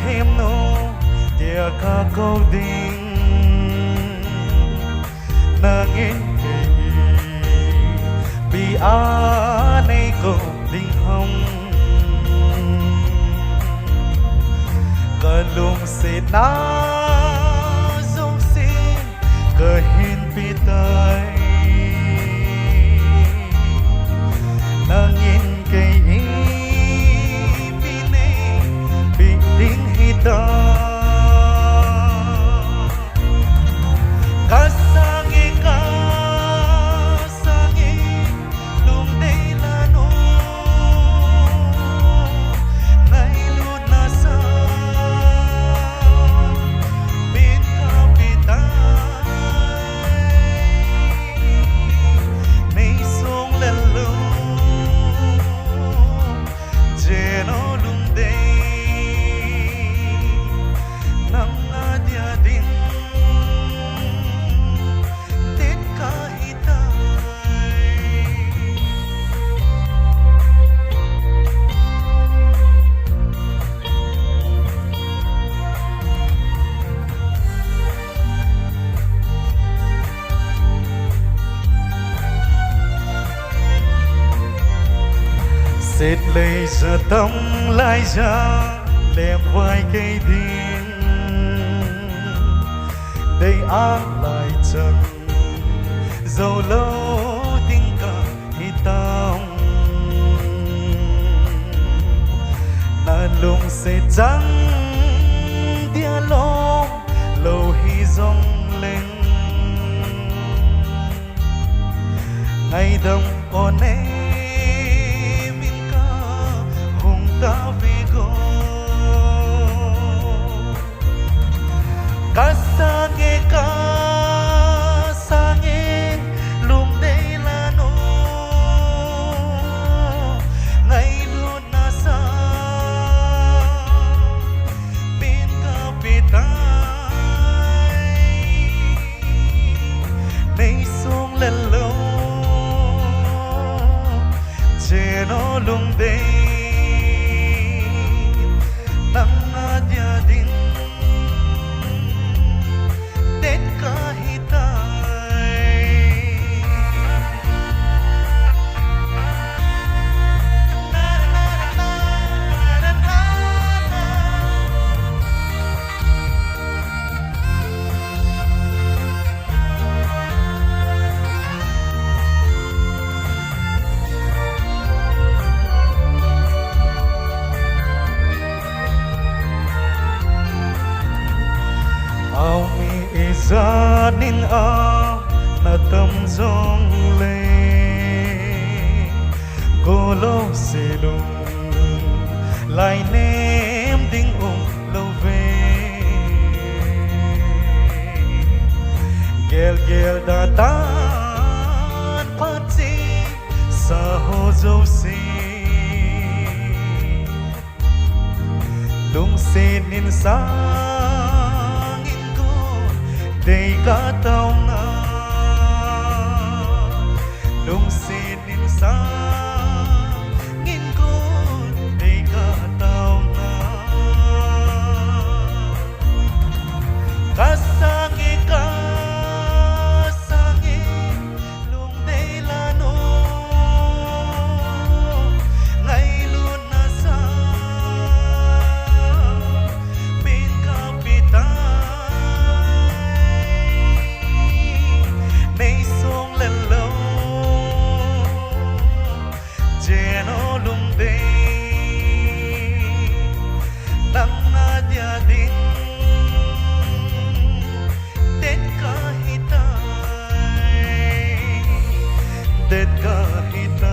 thêm nô tia ca câu đình nangin kei bi a nei câu đình hồng kalung se na dung sin kahin pitay nangin kay ibinay biting hita kasangi kasangi nung day lano ngaylud na sa bin kapitay may song lalo Jeno lunday nang adya din tit kahitay Xếp lấy giờ tâm lại ra lem vai cây điên đây áng lại chân dầu lâu tình cả hi tâm na lung sẽ trắng tia lông lâu hi dòng lên ngày đông ôn ê Davigo kasange kasange lum day lano ngay luôn na sa bin kapitay nay song lalo cheno lum day din tet kahitay Ao mi izanin a na tâm dòng lê cô lâu xê lung lại ném đinh lâu về ghel ghel đã tan phát chi sa hồ dâu xê lung xê nín sa đây cả tao na lung xin in sa nghìn con đây cả tao na kasangi kasangi lung đây là no ngày luôn na sa bin kapitay nay song lalo Jeno lunday nang adya din tet kahitay